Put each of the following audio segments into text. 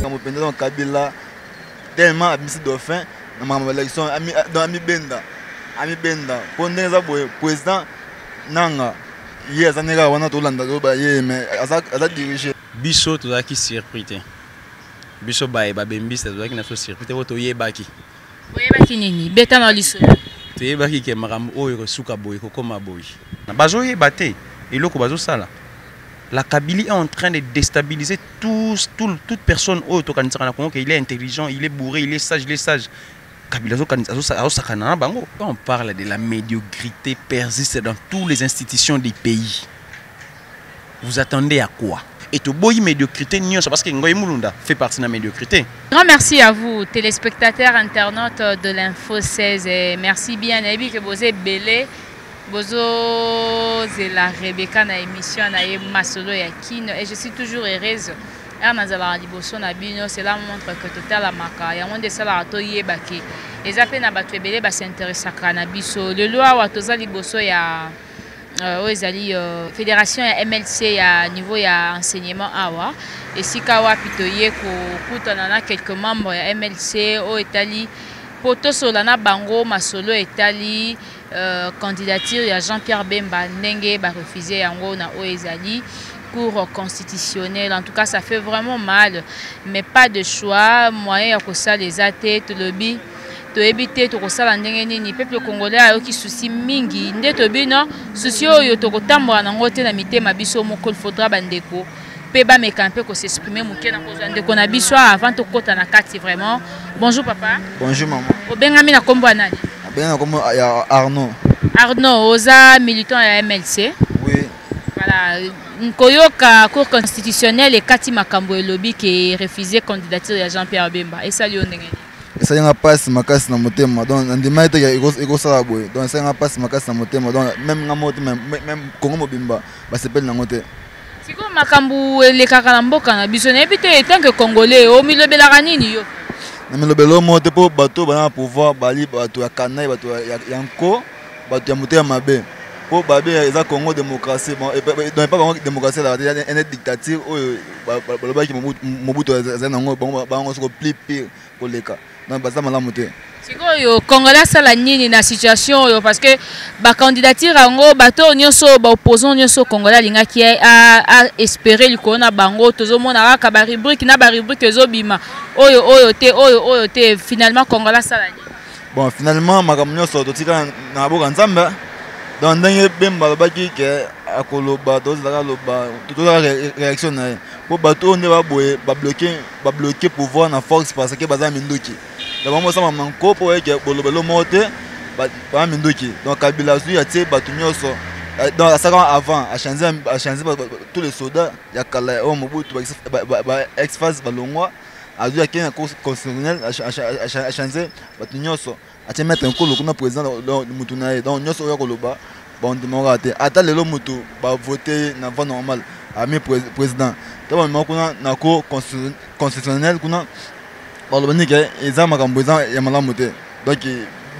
Donc Kabila tellement abimisi dauphin na élection ami benda pour ndeza boye président nanga ye azaneka wana tolanda ba ye mais aza diriger biso tozaki surpris te biso baye babembisa tozaki na so surpris te to yebaki nini beta na liso toyebaki ke makambo oyo kosuka boye kokoma boye na bazoyeba te eloko bazosala. La Kabylie est en train de déstabiliser toute personne autre il est intelligent, il est bourré, il est sage. Quand on parle de la médiocrité persiste dans toutes les institutions des pays, vous attendez à quoi? Et tout boy médiocrité, parce que Ngoy Mulunda fait partie de la médiocrité. Grand merci à vous, téléspectateurs, internautes de l'Info 16. Et merci bien, Nabi, que vous êtes belé. Bozo la Rebecca na émission na Masolo ya Kino et je suis toujours heureuse. Nazala liboso na bino, cela montre que total la maka ya monde sala to yebaki. Les appels na batu ebele ba s'intéresse à na biso. Le loi wa toza liboso ya ezali fédération ya MLC ya niveau ya enseignement awa et sika wa pitoye ko kutana na quelques membres ya MLC o etali poto solana bango masolo etali candidature ya Jean-Pierre Bemba ndenge ba refusé yango na oezali cour constitutionnelle. En tout cas ça fait vraiment mal mais pas de choix moyen ya kosala les athées to lobby to éviter to kosala ndenge nini peuple congolais ayo ki souci mingi nde to bino souci oyo to kotambola nango te na mitema biso moko il faudra bandeko pe ba mekampe ko s'exprimer muke na kozwa ndeko na biso avant to kota na kati vraiment. Bonjour papa. Bonjour maman. Obengami na kombo nani? Ben comme Arnaud. Arnaud, oza militant à MLC. Oui. Voilà. Nkoyoka cour constitutionnelle et Kati Makambo et lobby qui refusé candidature de Jean-Pierre Bemba. Et ça lui on est. Et ça y a pas makasi na motema. Donc ndima ete ego sala boy. Donc ça y a pas makasi na motema. Donc même na motema même Congo Mobimba ba s'appelle na moté. Siko Makambo le kaka na mboka na biso na ebité tant que congolais o milobelaka nini yo. Na milobelo moté po bato bana pouvoir bali bato ya kanai bato ya nko bato ya moté ya mabe. Po babe eza Congo démocratie bon donc pas Congo démocratie là il y a une dictature oyo balobaki Mobutu azanango bango soko plus pire koleka. Donc baza malamu te. Sikoyo Congolais sala nini na situation yo parce que ba candidature yango bato nyonso ba opposant nyonso Congolais lingaki a espérer likona bango tozomona ka ba rubrique na ba rubrique ezobima oyo te finalement Congolais sala nini. Bon finalement makambo nyonso totika na boka nzambe donc ndenge Bemba lobaki ke akoloba tozala loba totola réaction na po bato nde ba boye ba bloquer pouvoir na force parce que baza minduki. Donc moi ça m'a manqué pour que bolobelo moté ba minduki. Donc Kabila su ya tie bato nyonso dans la saga avant a changé tous les soldats ya kala o Mobutu ba ex-phase balongwa a dû acquérir un cours constitutionnel a changé bato nyonso a te mettre un coup le président mutu na donc nyonso ya koloba bon démocrate ata lelo mutu ba voter na voie normale a mis président donc moi kuna na cour constitutionnel kuna balobani ke eza makambo eza ya malamu te donc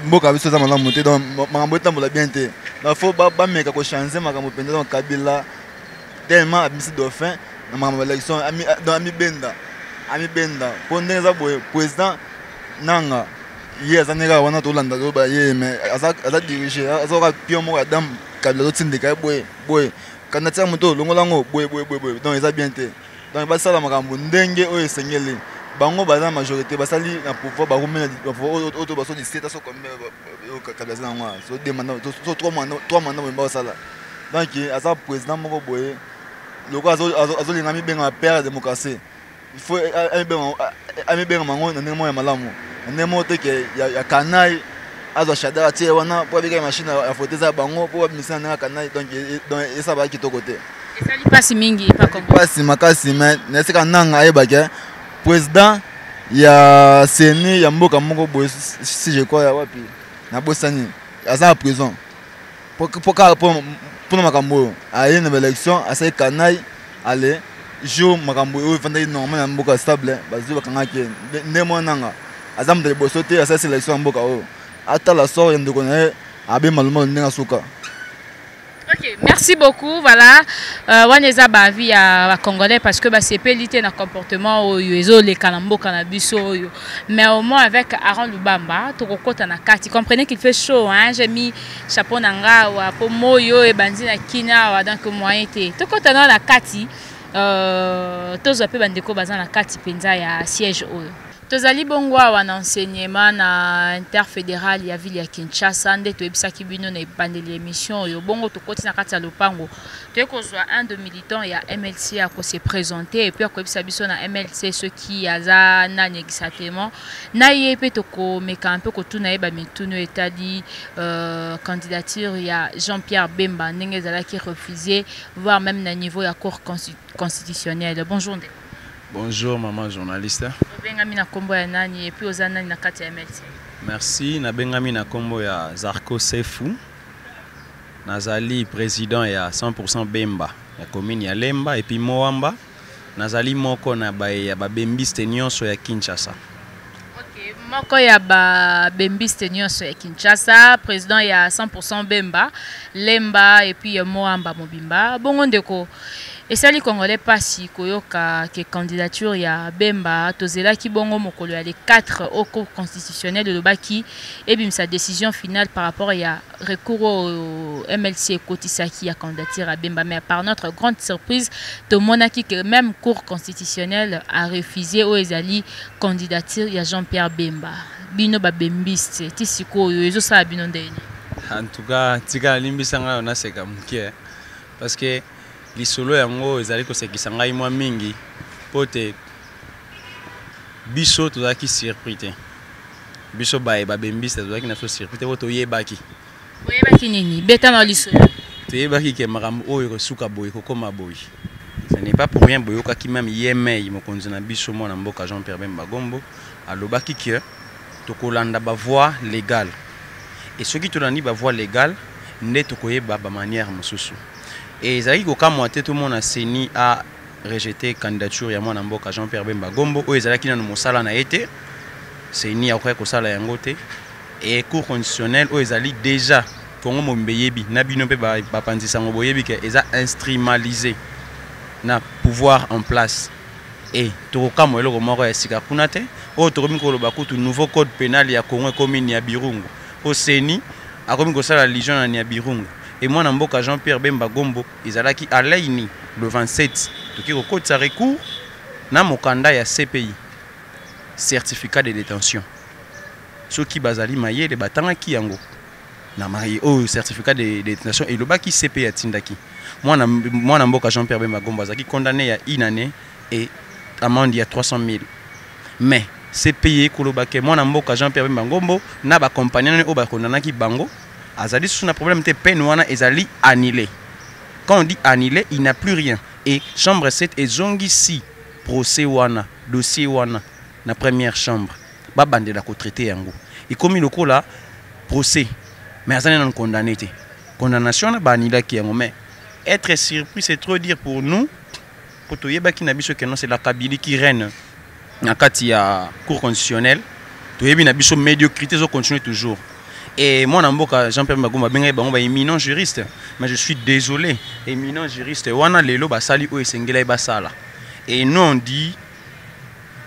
mboka biso eza malamu te donc makambo etambola bien te na faut ba meka ko changer makambo penza donc Kabila tellement abimisi dauphin na makambo élection ami benda pour ndeza boye président nanga ye azaneka wana tolanda ba ye mais aza diriger azoka pion moko ya dame Kabila tindika boye kana tia moto longolango boye donc eza bien te donc basala makambo ndenge oyo esengeli bango baza majorité basali na pouvoir ba rumena auto baso 17 so comme Kabila za ngwa so demanda so 3 mandats ba sala donc asa président moko boye loko azolinga mi benga père de démocratie il faut ami benga mango na ndemo ya malamu ndemo te ke ya kanai azo shada tie wana po bika machine ya foteza bango po misana na kanai donc esa ba kitoko te esali pasi mingi pa Congo pasi makasi mais nesika nanga ayebake président ya seni ya mboka moko boye si je crois ya wapi na bosani asa en prison pour makambo aye na élection asa kanai ale jour makambo oyo vandai normal na mboka stable bazu bakangaki ndemo nanga azam de bosote asa sélection mboka oyo ata la sort ndeko na abe maluma ndinga suka. Ok, merci beaucoup. Voilà, on est à Bavi à Congolais parce que c'est pédité dans le comportement les Kalambo cannabis. Mais au moins avec Aaron Lubamba, tu comprenez qu'il fait chaud. Hein? J'ai mis chapeau nanga pour moyo et bandi na kina donc moyen té. Tu comptes dans la kati, tous appels bandeko bazan la kati penza ya siège oyo. Tozali bongo en enseignement na interfédéral ya ville ya Kinshasa nde toyebisaki bino na ebandeli émission yo bongo tokoti na kati ya lopango toyekozwa un de militant ya MLC a ko se présenter et puis akoyebisa biso na MLC ceux qui aza nani exactement na ye pe toko meka un peu kotuna ye ba mitunu etadi candidature ya Jean-Pierre Bemba ndenge ezalaki refusé voire même na niveau ya cour constitutionnelle. Bonjour. Bonjour maman journaliste. Bengami na kombo ya nani et puis ozana na kati ya MLC. Merci na bengami na kombo ya Zarko Sefu. Nazali président ya 100% Bemba ya commune ya Lemba et puis Moamba. Nazali moko na ya bembiste nyonso ya Kinshasa. OK, moko ya bembiste nyonso ya Kinshasa, président ya 100% Bemba, Lemba et puis Moamba Mobimba. Bongo ndeko et ça, les Congolais passent koyoka que candidature ya Bemba tozela ki bongo mokolo ya les 4 au cour constitutionnel de Lobaki et bim sa décision finale par rapport ya recours au MLC Kotisaki ya candidature à Bemba. Mais par notre grande surprise, to monaki que même cour constitutionnel a refusé au ezali candidature ya Jean-Pierre Bemba. Bino ba bembiste tisiko ezo sa bino ndeni. En tout cas, tika limbisanga ona seka mukie parce que lisolo yango ezali kosekisa ngai mwa mingi pote biso tozaki surpris te biso baye babembiste tozaki na so surpris te poto yebaki nini beta na lisolo toyebaki ke makambo oyo kosuka boye kokoma boye. Ce n'est pas pour rien boyokaki même yemei mokonzi na biso mwana mboka Jean-Pierre Bemba Gombo alobaki ke tokolanda ba voie légale et ceux qui tolandi ba voie légale nde tokoyeba ba manière mosusu. Et Zaki Kokamo tout le monde a séni à rejeter candidature ya mwana mboka Jean-Pierre Bemba Gombo o ezalaki na mosala na été c'est ni après ko sala yango te et cour constitutionnel o ezali déjà Congo mombeyebi na bino pe ba pandisa ngo boyebi ke eza instrumentalisé na pouvoir en place et tokokamo eloko moko ya sika kuna te o tokomi ko loba kutu nouveau code pénal ya Congo commune ya Birungu o seni akomi ko sala légion na ya Birungu. Et moi, Namboka Jean-Pierre Bemba Gombo, ils allaient qui à l'Aini le 27. Donc, il y a un recours dans mon candidat à CPI, certificat de détention. Ceux qui basali maillé les batanga qui yango. Na maillé au certificat de détention et le bas qui CPI à Tindaki. Moi, Namboka Jean-Pierre Bemba Gombo, qui condamné à une année et amende il y a 300 000. Mais CPI Kolobake, moi, Namboka Jean-Pierre Bemba Gombo, n'a pas accompagné au condamné qui bango. Azali sous un problème de peine wana ezali annulé. Quand on dit annulé, il n'a plus rien. Et chambre 7 et zongi si procès wana, dossier wana na première chambre. Ba bande la ko traité yango. Et comme il ko là procès mais azali non condamné té. Condamnation na ba annulé ki yango mais être surpris c'est trop dire pour nous. Pour toyeba ki na biso que non c'est la Kabylie qui règne na kati ya cour constitutionnelle. Toyebi na biso médiocrité zo continuer toujours. Et moi, Jean-Pierre Magomba, éminent juriste, mais je suis désolé, éminent juriste, wana lelo basali o esengela basala. Et nous on dit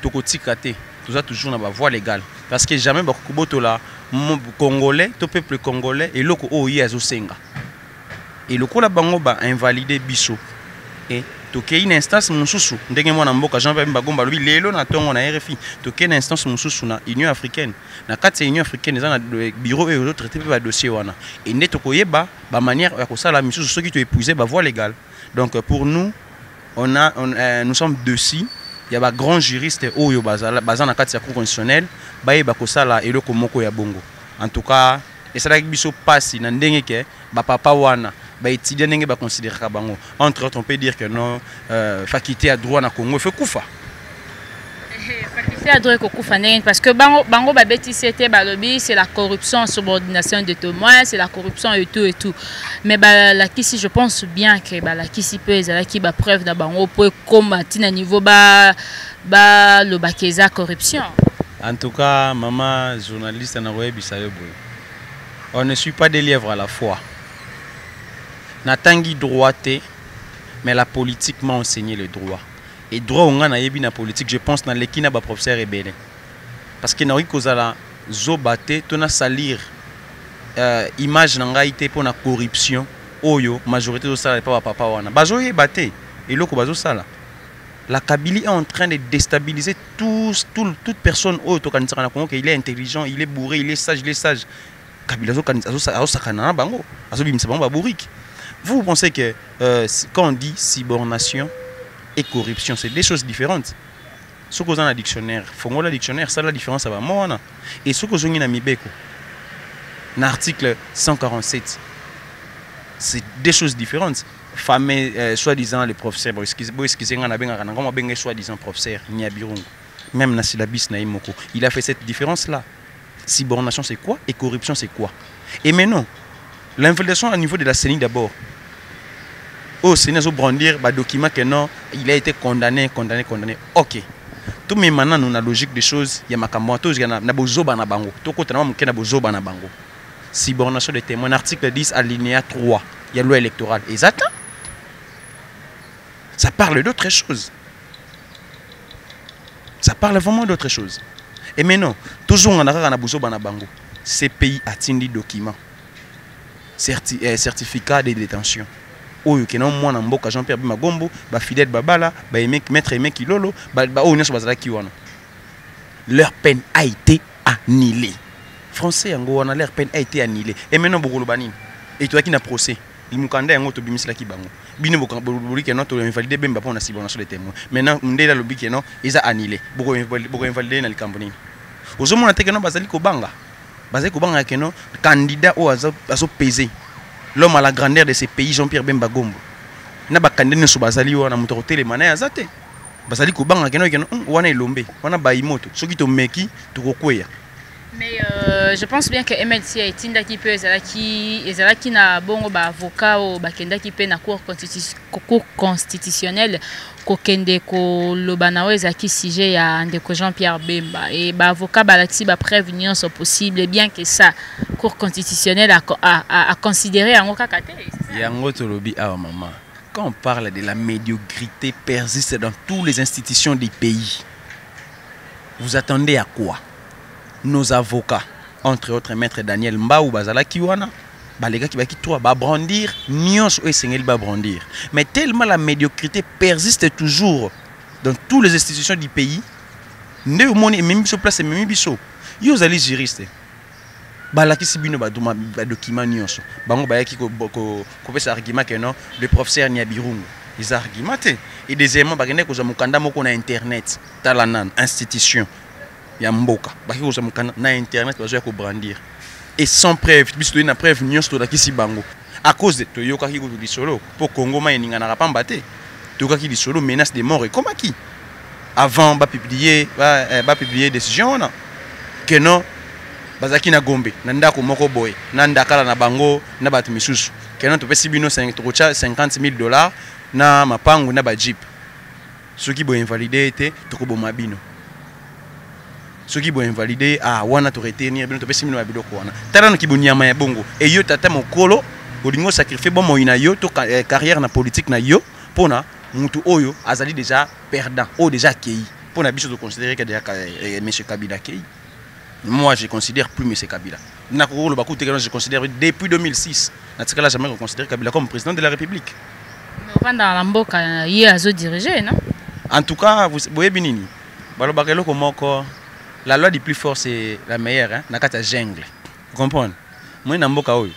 tokotikate, tout ça toujours na ba voie légale parce que jamais bakoboto la congolais, to peuple congolais et loko o yezo senga. Et loko la bango ba invalider biso. Et toke une instance mususu ndenge mwana mboka Jean-Pierre Mbagomba lobi lelo na tongo na RFI toke une instance mususu na Union africaine na kati ya Union africaine za na bureau et autres traiter ba dossier wana et ne tokoyeba ba manière ya kosala misusu ceux qui to épouser ba voie légale. Donc pour nous nous sommes dessus il y a ba grand juriste oyo bazala na kati ya cour constitutionnelle ba yeba kosala eloko moko ya bongo. En tout cas et ça la biso passi na ndenge ke ba papa wana ba étudiant ndenge ba considérer ka bango. Entre autres on peut dire que non faculté à droit na Congo fait kufa. Faculté à droit ko kufa ndenge parce que bango ba beti c'était ba lobby c'est la corruption, subordination de témoins, c'est la corruption et tout. Mais ba la kisi je pense bien que ba la kisi peut ezala ki ba preuve na bango pour combattre na niveau ba lo bakeza corruption. En tout cas maman journaliste na web isayo boy. On ne suit pas des lièvres à la fois. natangi droité, mais la politique m'a enseigné le droit. Et droit on a yebi na politique, je pense dans l'équipe ba professeur rebelle. Parce que na kozala zobate tona salir image na ngai te pour la corruption oyo majorité de ça pas papa wana. Bazo yebate et loko bazo sala. La Kabylie est en train de déstabiliser toute personne oyo to kanisa na Congo, qu'il est intelligent, il est bourré, il est sage. Kabila azo sakana bango, azo bimisa bango ba bourrique. Vous pensez que quand on dit cybernation et corruption, c'est des choses différentes. Ce qu'on a dans le dictionnaire, Fongo le dictionnaire, ça la différence va moi. Et ce que j'ai dans Mibeko, dans l'article 147, c'est des choses différentes. Fameux, soi-disant, les professeurs, soi-disant professeur, même dans syllabus Naimoko, il a fait cette différence-là. Cybernation, c'est quoi? Et corruption, c'est quoi? Et maintenant, l'infiltration au niveau de la CENI d'abord. Au Sénat, ils brandir un document que non, il a été condamné. Ok. Tout mais maintenant, nous avons la logique des choses. Il y a ma camboto, il y a bozoba na bango. Tout côté, nous avons bozoba na bango. Cybernation des témoins. Article 10, alinéa 3. Il y a loi électorale. Et ça parle d'autres choses. Ça parle vraiment d'autres choses. Et maintenant, toujours on a bozoba na bango. Ces pays atteignent des documents. Certificat de détention. Oyo ke non mwana mboka Jean-Pierre Bimagombo ba Fidèle Babala ba maître Aimé Kilolo ba oyo nso bazala ki wana. Leur peine a été annulée. Français yango wana leur peine a été annulée. Et maintenant bokolo banini. Et toi qui na procès, il mukanda yango to bimisla ki bango. Bino bokolo ke non to invalider bemba pona cybernation les témoins. Maintenant ndela lobi ke non ils a annulé. Boko invalider na likambo nini. Ozomona te ke non bazali ko banga. Bazali ko banga ke non candidat o azo peser. L'homme à la grandeur de ces pays, Jean-Pierre Bemba Gombo. Na ba candidat so bazali wana moto télémané azate. Bazali ko banga keno wana elombe. Wana ba imoto. Soki to meki to kokweya. Mais je pense bien que MLC a été qui peut qui na bongo ba avocat ou ba kenda qui peut na cour constitutionnelle ko kende ko lobana ezaki sujet ya ndeko Jean-Pierre Bemba et ba avocat ba laxi ba prévenir so possible bien que ça cour constitutionnelle a considéré en kaka te. Yango to lobi awa maman. Quand on parle de la médiocrité persiste dans toutes les institutions des pays. Vous attendez à quoi? Nos avocats, entre autres maître Daniel Mbaou Bazala Kiwana, les gars qui va quitter ba brandir, nyons ou essengel ba brandir. Mais tellement la médiocrité persiste toujours dans toutes les institutions du pays, ne au monde même sur place même biso. Yo zali juriste. La qui sibino ba document nyons. Bango ba ki ko pesa argument que non, le professeur Niabirungu. Ils argumentent. Et deuxièmement ba ko za mukanda moko na internet, talanan institution. Ya mboka baki ko zamukana na internet bazo ya ko brandir et sans preuve biso na preuve nyonso to dakisi bango à cause de toyoka ki ko di solo pour Congo ma ninga na rapamba te toyoka ki di solo menace de mort et comme qui avant ba publier décision na que non bazaki na Gombe na ndako moko boy na ndakala na bango na batu misusu que non to pesi bino $50,000 na mapangu na ba jeep ceux qui bo invalider te to ko boma bino. Ceux qui sont invalidés, wana to retenir, bien to pesi mino biloko wana. Talano ki bonyama ya bongo. Et yo tata mokolo, olingo sacrifier bon moina yo to carrière na politique na yo pona mutu oyo azali déjà perdant, o déjà kei. Pona biso to considérer que déjà monsieur Kabila kei. Moi je considère plus monsieur Kabila. Na ko lo bakuté que je considère depuis 2006. Na tikala jamais considérer Kabila comme président de la République. Mais pendant la mboka il a zo diriger, non? En tout cas, vous voyez binini. Balo bakelo ko moko. La loi du plus fort, c'est la meilleure. Hein? Nakata jungle. Vous comprenez? Moi, je suis oyo.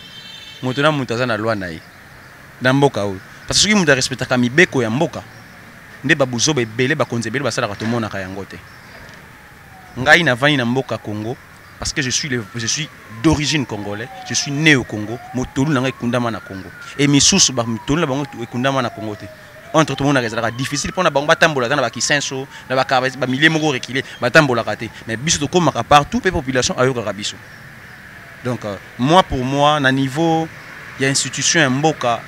Motona mutaza na loi nae. Na mboka oyo. Parce que si muta respecta kami beko ya mboka. Nde babuzo ba ebele ba konzebele ba sala ka tomona ka yango te. Ngai na vani na mboka Congo parce que je suis d'origine congolais, je suis né au Congo, motolu na ngai kundama na Congo. Et misusu ba motolu na bango kundama na Congo te. Entre tout le monde c'est difficile pour na bango batambola na ba kisenso na ba milliers moko reculer batambola raté mais biso to comme partout les populations ayoka rabiso. Donc moi pour moi na niveau il y a institution mboka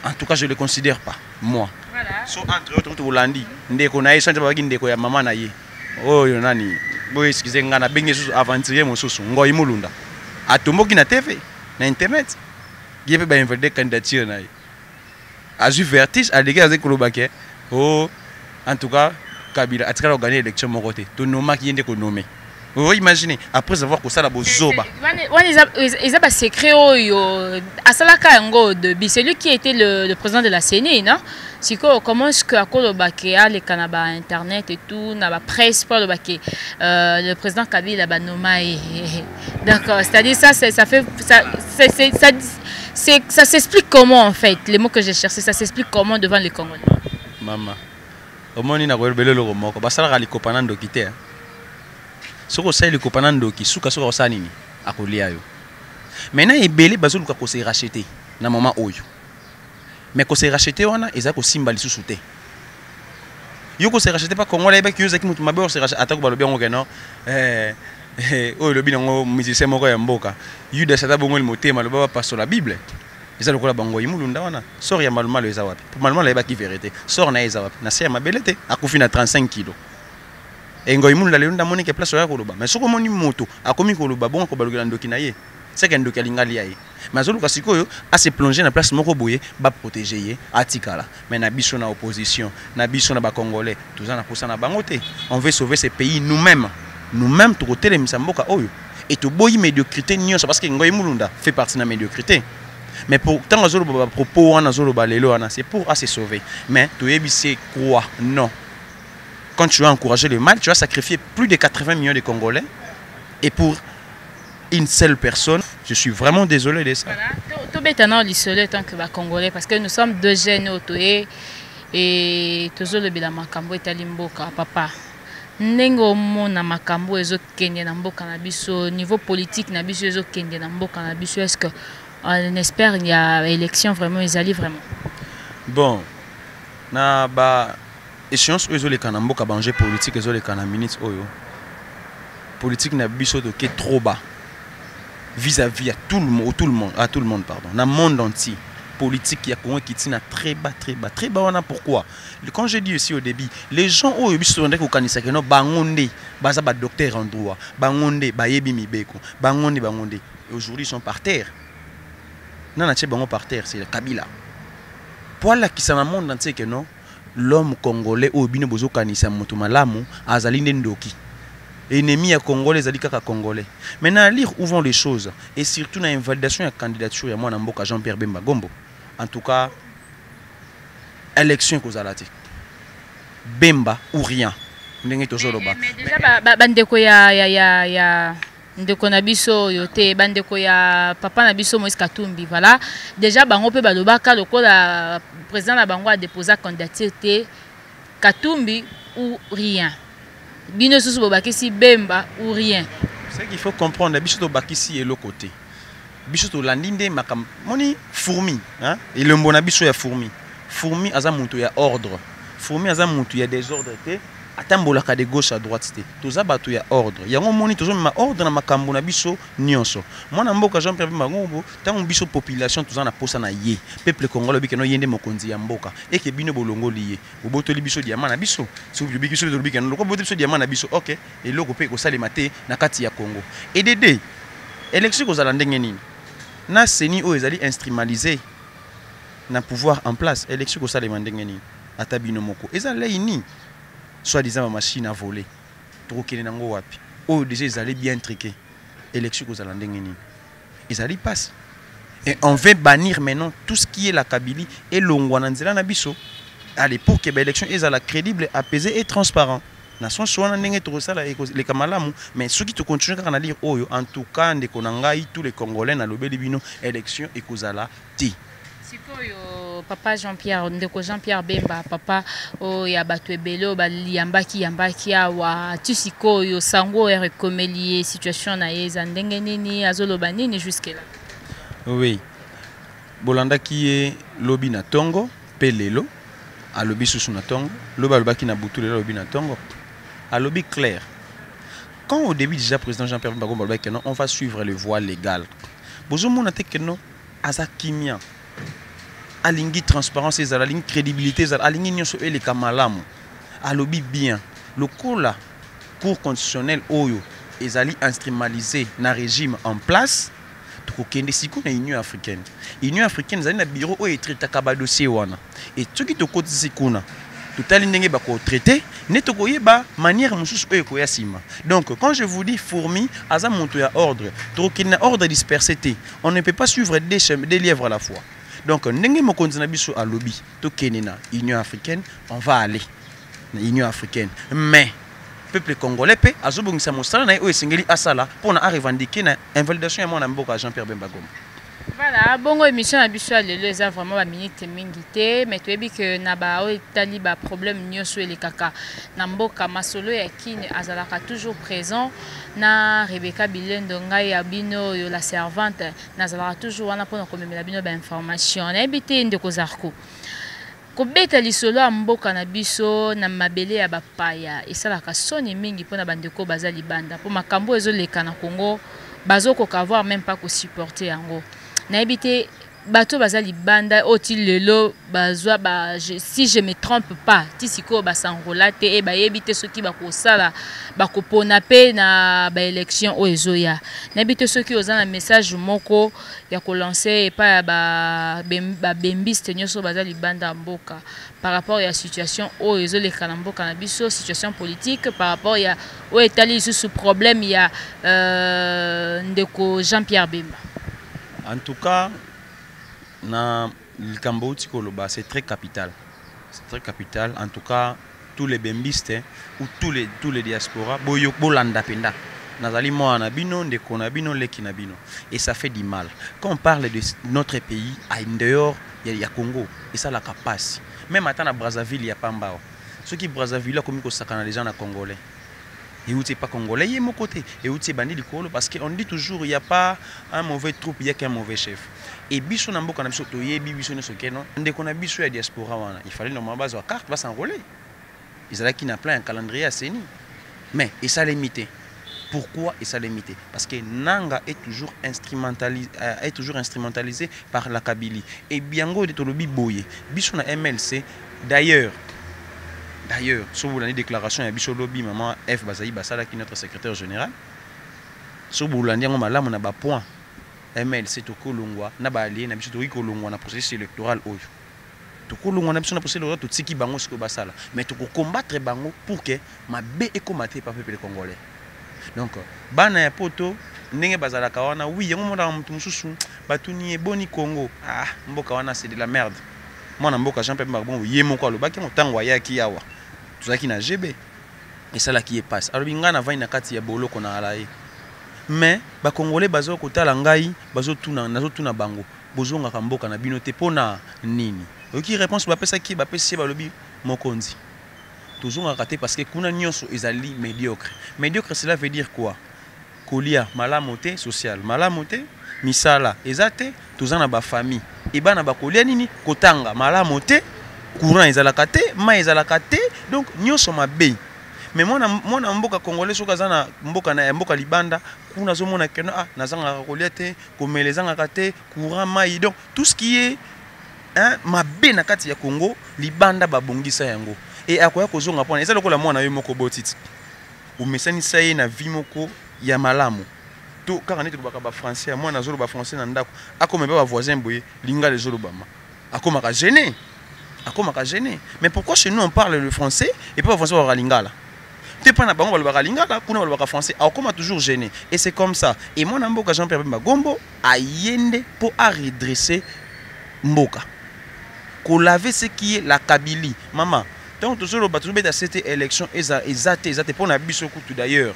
en tout cas je le considère pas moi. Voilà. So entre autres to Holandi ndeko na yeso ndeko ndeko ya mama na ye. Oh yo nani boy excusez ngana bengi susu aventurier mosusu ngoyi mulunda. Atomboki na TV na internet. il peut invalider candidature na a eu vertige à dégâts avec Kolobake. Oh, en tout cas, Kabila a gagné l'élection mon côté. Tout nommé qui est nommé. Vous imaginez, après avoir que ça la bozoba. Ils ont secret à Salaka Ngo de celui qui était le président de la CENI, non? C'est comment est-ce que à Kolobake les Canaba internet et tout, n'a pas presse pour le président Kabila ba nommé. D'accord, c'est-à-dire ça fait ça s'explique comment en fait les mots que j'ai cherché, ça s'explique comment devant les Congolais. Maman, au moins il a rebellé le roman. Bah ça la copain de quitter. Ce que c'est le copain qui souka sur ça nini à colia yo. Maintenant il belé bazou luka ko se racheter na moment oyo. Mais ko se racheter wana eza ko simbali susute. Yo ko se racheter pas Congolais ba ki yo zaki mutu mabe se racheter atako balobi ngo keno oyo lobi ngo musicien moko ya mboka. Yuda sata bongo le motema lo ba passo la Bible. Eza lokola bango imulunda wana. Sort ya malumalo eza wapi. Pour malumalo eba ki vérité. Sort na eza wapi. Na se ya mabelete akufi na 35 kg. Et ngoy mun la leunda moni ke place ya koloba mais soko moni moto akomi koloba bon ko balukela ndoki na ye c'est que ndoki alingali yaye mais azoluka sikoyo a se plonger na place moko boye ba protéger ye atikala mais na biso na opposition na biso na ba congolais tous na posa na bangote on veut sauver ce pays nous-mêmes to côté misa mboka oyo et to boyi médiocrité nyonso parce que ngoy mulunda fait partie de la médiocrité mais pour tant azoluba propos wana azoluba lelo wana c'est pour à se sauver mais to yebise quoi non. Quand tu vas encourager le mal, tu vas sacrifier plus de 80 millions de Congolais. Et pour une seule personne, je suis vraiment désolé de ça. Tout bêtement l'isolé tant que les Congolais, parce que nous sommes deux jeunes autoés et toujours le bilan makambo est alimboka papa. Nengo mona makambo ezo kende na mboka na biso niveau politique na biso ezo kende na mboka na biso est-ce que on espère il y a élection vraiment ils allaient vraiment. Bon, na ba échéance oyo les kanamboka banger politique les kanaminites oyo politique na biso de trop bas vis-à-vis à tout le monde pardon na monde entier politique ya Congo qui tient très bas wana pourquoi quand je dis aussi au début les gens oyo biso ndeko kanisa keno bangonde baza ba docteur en droit bangonde bayebi mibeko bangonde et aujourd'hui ils sont par terre nana tche bango par terre c'est le Kabila pour la qui ça monde entier que non l'homme congolais au bino bozo kanisa moto malamu azali ndoki ennemi ya congolais azali kaka congolais maintenant lire où vont les choses et surtout na invalidation ya candidature ya mwana mboka Jean-Pierre Bemba Gombo en tout cas élection kozalati Bemba ou rien ndenge tozoloba mais déjà bandeko ya ndeko na biso yote bandeko ya papa na biso Moïse Katumbi voilà déjà bango pe balobaka lokola président na bango a déposé candidature Katumbi ou rien bino susu bobakisi Bemba ou rien c'est qu'il faut comprendre biso to bakisi et le côté biso to landinde makam moni fourmi hein et le mbona biso ya fourmi aza muntu ya ordre fourmi aza muntu ya désordre te atambola ka de gauche à droite te toza bato ya ordre yango moni tozo ma ordre na makambo na biso nyonso mwana mboka Jean-Pierre Bemba Gombo tango biso population toza na posa na ye peuple congolais bikeno yende mokonzi ya mboka eke bino bolongo liye bobotoli biso diamant na biso so biso de bikeno loko botoli biso diamant na biso OK et loko pe ko salema te na kati ya Congo et dédé élection ko zala ndenge nini na seni o ezali instrumentalisé na pouvoir en place élection ko salema ndenge nini ata bino moko ezala ini soi-disant ma machine à voler trop qu'il nango wapi oh déjà ils allaient bien triquer élection aux alandengeni ils allaient passer et on veut bannir maintenant tout ce qui est la Kabylie et l'ongwananzela na biso à l'époque que l'élection est à la crédible apaisée et transparent nation soana ndenge to sala les kamalamu mais ceux qui te continuent à lire oyo en tout cas ndeko nangai tous les Congolais na lobeli bino élection ekozala ti sikoyo papa Jean-Pierre ndeko Jean-Pierre Bemba papa o ya bato ebelo baliambaki awa tu sikoyo sango rekomelie situation na yeza ndenge nini azoloba nini jusque là oui bolanda qui est lobi na tongo pelelo a lobi susu na tongo loba lobaki na butu lelo lobi na tongo a lobi clair quand au début déjà président Jean-Pierre Bemba Gombo lobaki non on va suivre le voie légal bozomo na te que non azakimia alingi transparence et la ligne crédibilité la ligne nyonso et les kamalamu alobi bien le la cour constitutionnelle oyo ezali instrumentalisé na régime en place tokokende siku na Union africaine. Union africaine zali na bureau oyo etretaka ba dossier wana. Et soki tokotisi kuna totali ndenge bako traité ne tokoyeba manière mosusu oyo koya sima. Donc quand je vous dis fourmi aza monto ya ordre, tokokende na ordre dispersé te. On ne peut pas suivre des lièvres à la fois. Donc ndenge mokonzi na biso a lobby tokende na Union africaine, on va aller na Union africaine. Mais peuple congolais pe azobongisa mosala na oyo sengeli asala pour na revendiquer na invalidation ya mwana mboka Jean-Pierre Bemba Gombo. Voilà, bongo émission à biso lelo eza vraiment ba minute mingi te, mais toyebi que na ba oyo tali ba problème nyonso ele kaka na mboka masolo ya kine azalaka toujours présent na Rebecca Bilendo ngai ya bino yo la servante nazalaka toujours wana pona komemela bino ba information na ebite ndeko Zarko. Kobeta lisolo ya mboka na biso na mabele ya bapaya esalaka soni mingi pona bandeko baza libanda po makambo ezoleka na Congo bazokoka avoir même pas ko supporter yango na ebite bato baza libanda oti lelo bazwa ba si je me trompe pas tisiko basangola te e ba yebite soki bakosala bakopona pe na ba élection o ezoya na ebite soki oza na message moko ya ko lancer pa ba bembiste nyoso baza libanda mboka par rapport à situation o ezoleka na mboka na biso situation politique par rapport ya o etali sous problème ya ndeko Jean-Pierre Bemba. En tout cas, na likambo tikoloba c'est très capital. C'est très capital. En tout cas, tous les bembistes ou tous les diasporas boyo bolanda penda. Nazali mo anabino ndeko nabino leki nabino et ça fait du mal. Quand on parle de notre pays à dehors il y a Congo et ça la capace. Même à Brazzaville il y a pas mbao. Ceux qui Brazzaville a commis ko sakana les gens na congolais. Et où c'est pas congolais, il y a mon côté. Et où c'est bandit du colo parce qu'on dit toujours il n'y a pas un mauvais troupe, il n'y a qu'un mauvais chef. Et biso nambo kana biso toye biso ne soke non. Ndé qu'on a biso ya diaspora wana. Il fallait normalement base wa carte va s'enrôler. Ils allaient qui n'a plein un calendrier à Seni. Mais et ça limité. Pourquoi et ça limité? Parce que Nanga est toujours instrumentalisé par la Kabylie. Et biango de tolobi boye. Biso na MLC d'ailleurs, si vous avez une déclaration, il y a lobby, maman F. Bazaï Bassala qui est notre secrétaire général. Si vous avez un point, MLC Toko Longwa, Nabali, Nabiso Toko Longwa, na processus électoral. Toko Longwa, Nabiso na processus électoral, tout ce qui bango ce Bassala. Mais Toko combattre bango pour que ma B est combattu par le peuple congolais. Donc, Bana ya poto, Nenge Bazala Kawana, oui, il y a un moment où Moussou, Batuni et Boni Congo. Ah, Mbokawana, c'est de la merde. Moi, Mboka Jean-Pierre Barbon, Yemoko, le bac, on t'envoie qui awa. Tout ça qui n'a GB. Et ça là qui est passe. Alors, il y a une carte ya bolo qu'on a alaï. Mais, les Congolais, bazo kota langai, bazo tuna bango. Bozo nga kamboka na binote pona nini. Qui réponse ba pesa qui ba pesa ba lobi mokonzi. Toujours nga raté parce que kuna nyonso ezali médiocre. Médiocre cela veut dire quoi? Kolia malamote social, malamote misala ezate tozana ba famille. Et bana ba kolia nini kotanga malamote courant ezalaka te, ma ezalaka te, donc nyonso mabe. Mais moi na mboka congolais soka zana mboka na mboka libanda kuna zo mona kena ah nazanga kolia te, komelezanga kate, courant mai donc tout ce qui est hein mabe na kati ya Congo libanda babongisa yango. Et akoya kozonga pona eza lokola mwana yo moko botiti. Umesani saye na vie moko ya malamu. To kaka neti lobaka ba français moi na zolo ba français na ndako akoma ba voisin boye linga les zolo bama. Akoma ka gêner. Mais pourquoi chez nous on parle le français et pas le français au lingala? Tu pas na bango le lingala, kuna le français, akoma toujours gêné. Et c'est comme ça. Et moi Mboka Jean-Pierre Bemba Gombo a yende pour redresser Mboka. Qu'on lave ce qui est la Kabylie. Maman, donc toujours le bateau de cette élection exacte pour na biso kutu d'ailleurs.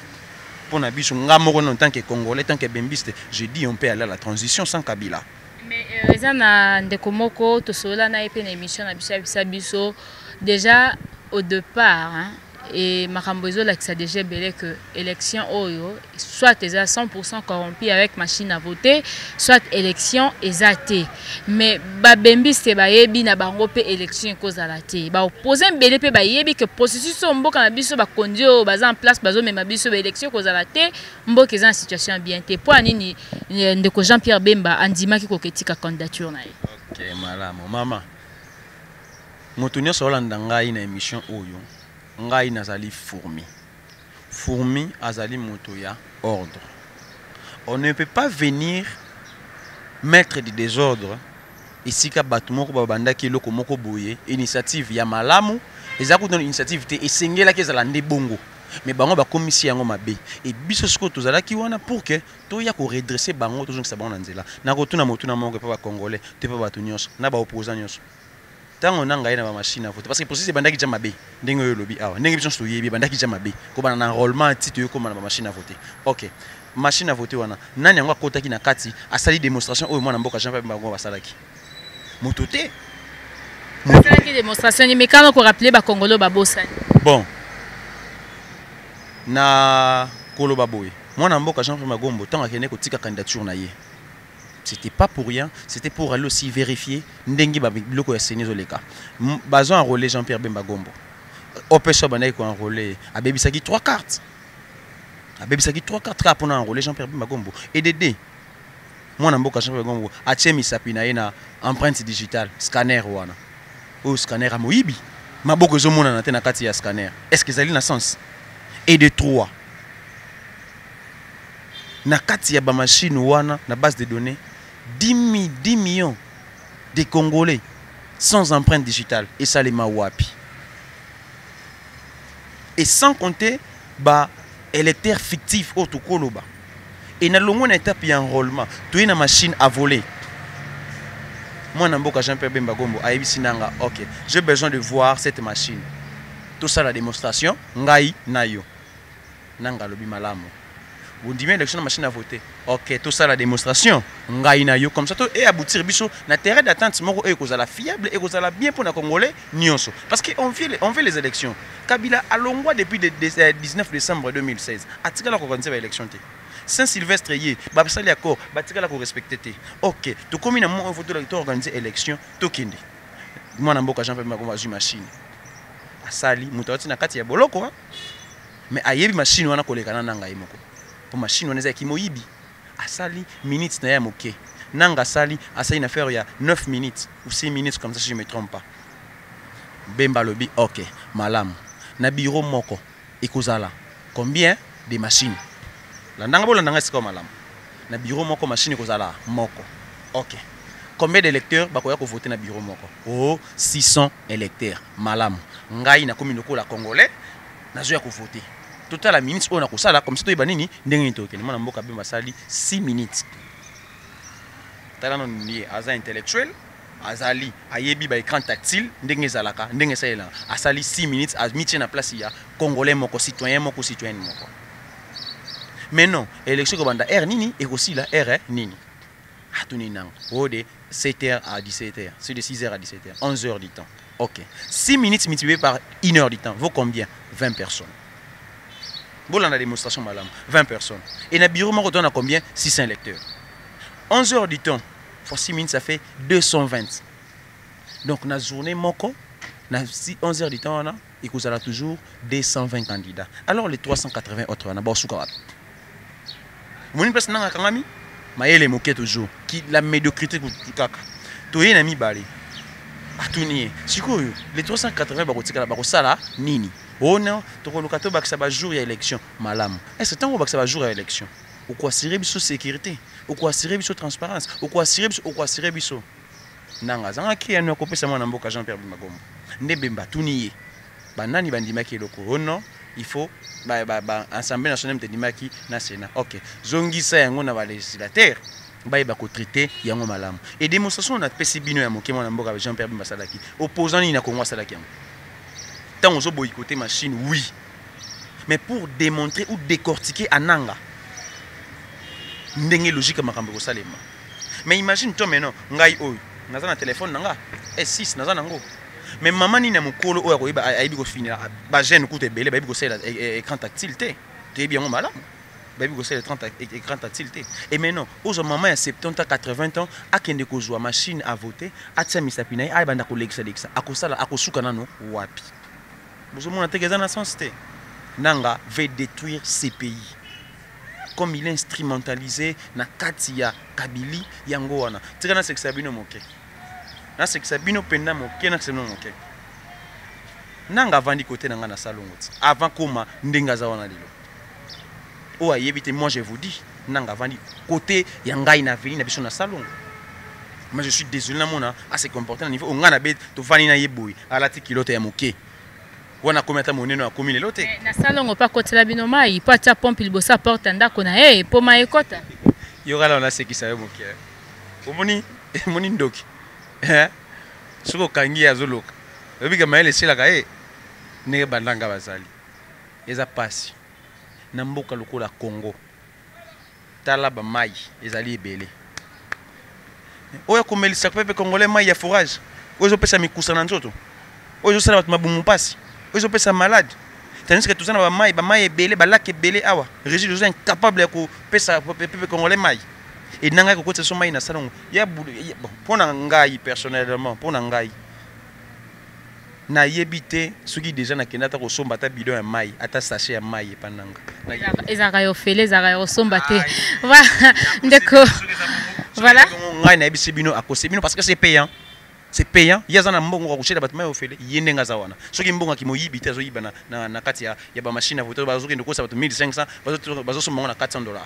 Pour na biso ngamoro en tant que Congolais, tant que bembiste, je dis on peut aller à la transition sans Kabila. Mais eza na ndeko moko tosola na epe na émission na biso déjà au départ hein, et makambo ezo la déjà belé que élection oyo soit eza 100% corrompu avec machine à voter soit élection ezate mais ba bembiste ba yebi na bango pe élection kozala te ba opposer belé pe ba yebi que processus mboka na biso ba kondio baza en place bazo mema biso ba élection kozala te mboka eza en situation bien te po nini ndeko Jean-Pierre Bemba andimaki koketika candidature na ye. OK malamu mama moto nyonso olanda ngai na émission oyo ngai nazali fourmi azali moto ya ordre. On ne peut pas venir maître du désordre ici ka bato moko babandaki eloko moko boye initiative ya malamu eza ko initiative te esengela ke ezala nde bongo mais bango bakomisi yango mabe et biso siko tozalaki wana pour que toya ko redresser bango tozongisa bango na nzela na kotuna motuna moko pa ba congolais te pa bato nyonso na ba opposant nyonso tango na ngai na ba machine à voter parce que processus bandaki ja mabe ndenge yo lobi awa ndenge biso toyebi bandaki ja mabe ko bana na enrôlement titre yo koma na ba machine à voter OK machine à voter wana nani yango akotaki na kati asali démonstration oyo mwana mboka Jean-Pierre Bemba basalaki mototé asalaki démonstration mais quand on rappeler ba congolais ba bosani bon na koloba boye mwana mboka Jean-Pierre Magombo tant akene ko tika candidature na ye c'était pas pour rien c'était pour aller aussi vérifier ndengi ba biloko ya senezo leka bazo enrôler Jean-Pierre Bemba Gombo opesa banayi ko enrôler abebisaki 3 cartes pour enrôler Jean-Pierre Bemba Gombo et Dédé mwana mboka Jean-Pierre Gombo atie misapi na ye na empreinte digitale scanner wana o scanner a moyibi maboko zo mona na te na kati ya scanner est-ce que ezali na sens et de 3 na kati ya ba machine wana na base de données 10 millions de Congolais sans empreinte digitale et ça les mawapi et sans compter ba électeurs fictifs au Tukoloba et na longo na étape ya enrôlement tu na machine à voler moi na mboka Jean-Pierre Bemba Gombo ayebisi nanga OK j'ai besoin de voir cette machine tout ça la démonstration ngai nayo nanga lobi malamu vous dites élection machine à voter OK tout ça la démonstration ngai nayo comme ça tout et aboutir biso na terrain d'attente moko e kozala fiable et kozala bien pour na congolais nyonso parce que on fait les élections Kabila a longwa depuis le 19 décembre 2016 atikala ko organiser ba élection te Saint-Sylvestre yé ba sali accord ba tikala ko respecter te OK to komi na mo voter to organiser élection to kinde mwana mboka Jean-Pierre Magombo azu machine asali mutawati na kati ya boloko hein? Mais ayebi machine wana kolekana nanga yimoko pour machine wana ezaki moyibi asali minutes na ya moke nanga asali na faire ya 9 minutes ou 6 minutes comme ça si je me trompe pas Bemba lobi OK malamu na bureau moko ekozala combien de machines la ndanga bola ndanga siko malamu na bureau moko machine ekozala moko OK combien d'électeurs bakoya ko voter na bureau moko oh 600 électeurs malamu ngai na commune ko la congolais na zo ya ko voter total la minutes on a ko sala comme ça to ibanini ndenge ntoke mwana mboka Bemba sali 6 minutes talano ni aza intellectuel azali ayebi ba écran tactile ndenge zalaka ndenge saela asali 6 minutes a mitie na place ya congolais moko citoyen moko citoyenne moko mais non élection ko banda R nini et aussi la R nini atuni nang de 7h à 17h c'est de 6h à 17h 11h du temps OK 6 minutes multiplié par 1 heure du temps vaut combien 20 personnes bon la démonstration madame 20 personnes et na bureau moko on a combien 600 électeurs 11 heures du temps fois 6 minutes ça fait 220 donc na journée moko na 11 heures du temps on a et qu'on a toujours 220 candidats alors les 380 autres on a basuka wapi moni place nanga kangami mayele moke toujours qui la médiocrité kaka toye na mibale atuni sikoyo les 380 bakotikala bakosala nini oh non tokoluka to bakisa ba jour ya élection malamu est-ce que tango bakisa ba jour ya élection ou quoi assurer biso sécurité ou quoi assurer biso transparence ou quoi assurer biso nanga zanga ki eno kopesa mwana mboka Jean-Pierre Bemba Gombo nde Bemba tuniye banani bandimaki eloko oh non il faut Assemblée nationale mtendimaki na Sénat OK zongisa yango na ba législateur ba ko traiter yango malamu et démonstration na pesi bino ya moke mwana mboka Jean-Pierre Bemba salaki opposant ni na Congo salaki yango tant on zo boycotter machine oui mais pour démontrer ou décortiquer ananga ndenge logique makambo ko salema mais imagine toi maintenant ngai oyo naza na téléphone nanga S6 naza nango mais maman ni na mukolo oyo ko ayibi ko finira ba jeune ko te belé ba yibi ko sala écran tactile te bien malamu ba yibi ko sala écran tactile et maintenant aux maman ya 70 à 80 ans akende ko jouer machine à voter atia misapina ay banda ko lexa akosala akosuka nano wapi bozo mona tegeza na sens te nanga veut détruire ces pays comme il est instrumentalisé na katia Kabili yango wana tika na sexabino moke na sexabino penda moke na sexabino moke nanga vandi côté nanga na salongo avant koma ndenga za wana lilo o ayebite moi je vous dis nanga vandi côté ya ngai na veli na biso na salongo Mais je suis désolé à se comporter à niveau on a bête to fani na yeboui à la kilote ya moké. On a combien de monnaie na komi lelote. Na salon pas côté la binoma, il pas ta pompe il bossa porte anda kona pour ma ekota. Yora là on a ce qui savait moké. Omoni moni ndoki. Soko kangi azoloka. Obi kama ele sila ka ne bandanga bazali. Eza pasi. Na mboka lokola Congo. Tala ba mai ezali ebele. Oya komelisa pepe congolais mai ya forage. Oyo pesa mikusa na nzoto. Oyo sala bat mabumu pasi. Oyo pesa malade. Tandis que tout ça na ba mai ebele ba lac ebele awa. Régis est incapable ya ko pesa pepe congolais mai. Et nanga ko kotsa so mai na salon. Ya bon pona ngai personnellement, pona ngai. Na yebite soki déjà na kenata ko somba ta bidon ya mai, ata sachet ya mai epananga. Ezaka yo fele, ezaka yo somba te. Ndeko. Voilà. Ngai na ebisi bino akosebino parce que c'est payant. C'est payant. Yazana mbongo ko kushela batma yo fele, yendenga zawana. Soki mbongo kimoyibi te zo yiba na kati ya ba machine à voter bazoki ndoko sa bato 1500, bazo somba na $400.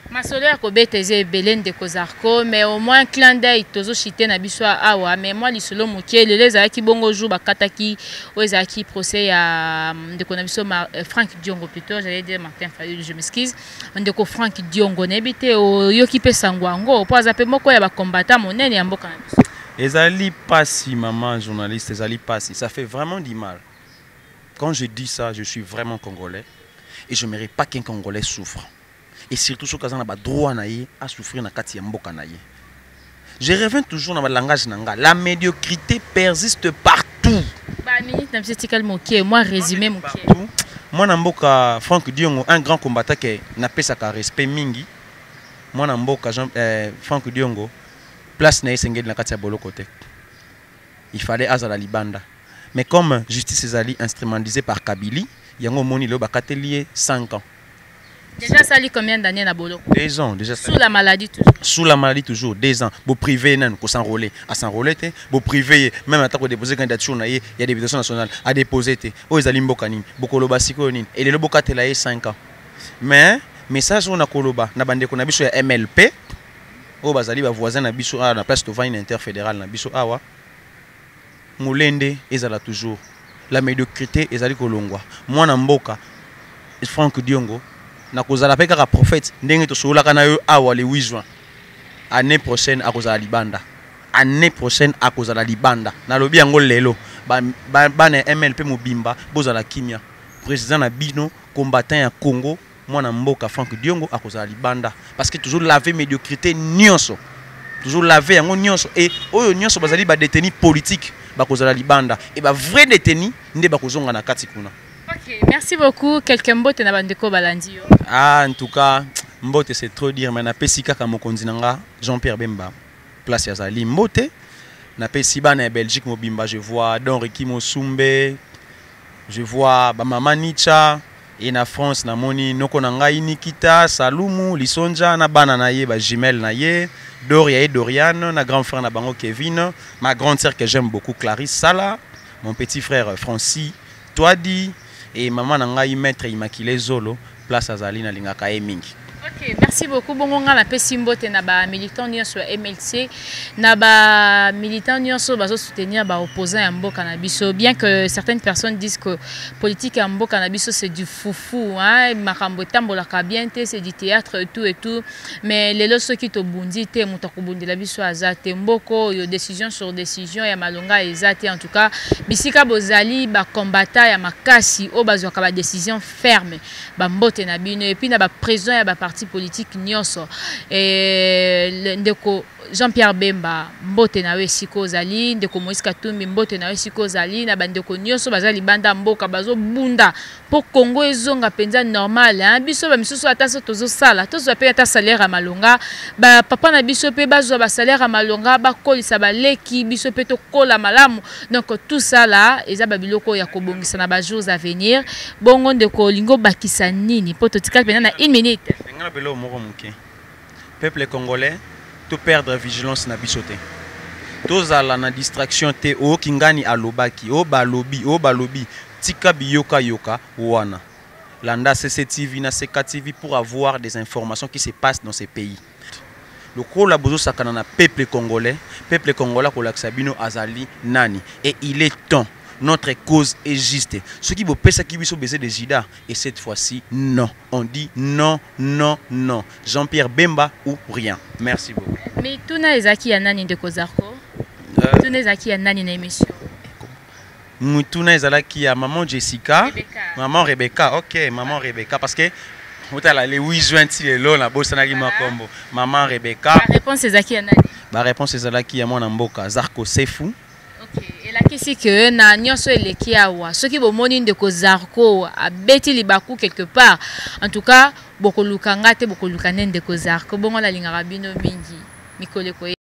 Masolo ya kobeta eze ebele ndeko Zarko, mais au moins clin d'œil tozo chité na biso awa, mais moi lisolo mokie lelo ezalaki bongo jour bakataki o ezalaki procès ya ndeko na biso Franck Diongo plutôt, j'allais dire Martin Fayulu, je m'excuse. Ndeko Franck Diongo nebite o yoki pe sangwango po azape moko ya ba combattant monene ya mboka na biso. Ezali pasi maman journaliste, ezali pasi, ça fait vraiment du mal. Quand je dis ça, je suis vraiment congolais et je ne mérite pas qu'un Congolais souffre. Et surtout ceux qui ont le droit à souffrir dans le mboka na ye. Je reviens toujours dans le langage nanga. La médiocrité persiste partout. Moi résumé moi na mboka Franck Diongo un grand combattant qui n'a pas sa respect mingi. Moi na mboka Franck Diongo place na esengeli na kati ya bolo côté. Il fallait azala libanda. Mais comme justice ezali instrumentalisée par Kabili, yango moni lo bakatelié 5 ans. Déjà sali combien d'années na bolo? 2 ans déjà. Sous la maladie toujours. Sous la maladie toujours 2 ans. Beau privé nan ko s'enrôler, à s'enrôler té, beau privé même à ko déposer candidature na ye, il y a députation nationale à déposer té. O ezali mboka nini, bokoloba siko nini. Et le boka tela ye 5 ans. Mais message on a koloba na bande ko na biso ya MLP. O bazali ba voisin na biso na place de vin interfédéral na biso awa. Mulende ezala toujours. La médiocrité ezali kolongwa. Moi na mboka Franck Diongo na kozala pe kaka prophète ndenge to sola kana yo awa le 8 juin. Année prochaine a kozala libanda. Année prochaine a kozala libanda. Na lobi yango lelo ba na MLP mobimba bozala kimia. Président na bino combattant ya Congo mwana mboka Franck Diongo a kozala libanda parce que toujours laver médiocrité nyonso. Toujours laver yango nyonso et oyo nyonso bazali ba détenu politique ba kozala libanda et ba vrai détenu nde ba kozonga na kati kuna. Ok, merci beaucoup. Quelqu'un mbote na bandeko balandi yo. Ah, en tout cas, mbote c'est trop dire, mais na pesi kaka mokonzi nanga Jean-Pierre Bemba. Place ya zali mbote. Na pesi ba na Belgique mobimba, je vois Don Ricky Mosumbe. Je vois ba Mama Nicha et na France na moni noko na ngai Nikita, Salumu, Lisonja na bana na ye ba Jimel na ye, Doria et Dorian, na grand frère na bango Kevin, ma grande sœur que j'aime beaucoup Clarisse Sala, mon petit frère Francis Toadi. Et maman nangai maître Immaculée Zolo place azali na lingaka e mingi. Ok, merci beaucoup. Bongo nga na pesi mbote na ba militant nyonso ya MLC na ba militant nyonso bazo soutenir ba opposant ya mboka na biso, bien que certaines personnes disent que politique ya mboka na biso c'est du foufou hein, makambo tambolaka bien te, c'est du théâtre et tout, mais lelo soki to bundi te muta ko bundela biso azate mboko yo décision sur décision ya malonga ezate. En tout cas bisika bozali ba combattant ya makasi o bazwaka ba décision ferme ba mbote na bino et puis na ba président ya ba parti politique nyonso et ndeko Jean-Pierre Bemba mbote na we siko zali, ndeko Moïse Katumbi mbote na we siko zali, na bandeko nyonso bazali banda mboka bazo bunda po Congo ezonga penza normal hein. Biso ba misusu ataso tozo sala tozo pe ata salaire à malonga ba papa na biso pe bazo ba salaire à malonga ba kolisa ba leki biso pe to kola malamu. Donc tout ça là eza ba biloko ya kobongisa na ba jours à venir. Bongo ndeko lingo bakisa nini po to tikala pena na 1 minute. Peuple congolais, tout perdre vigilance na bisote. Tous à la distraction te o kingani alobaki o balobi tika biyoka yoka wana. Landa CCTV na CKTV pour avoir des informations qui se passent dans ces pays. le rôle bozo sakana na peuple congolais ko laksabino azali nani et il est temps. Notre cause est juste. Ce qui vous pèse, qui vous baiser des Jida. Et cette fois-ci, non. On dit non, non, non. Jean-Pierre Bemba ou rien. Merci beaucoup. Mais tout n'a ezaki ya nani de Kozarko. Tout n'a ezaki ya nani na émission. Mutuna ezalaki ya maman Jessica, maman Rebecca. OK, maman Rebecca parce que le 8 juin tilelo na bosana ki makombo. Maman Rebecca. La réponse ezaki ya nani? La réponse ezalaki ya mwana mboka Zarko Sefu. OK, et la question que na nyonso eleki awa, ceux qui bomoni ndeko Zarko a beti libaku quelque part. En tout cas, bokoluka ngate bokoluka ndeko Zarko bongo la lingara bino mingi. Mikole ko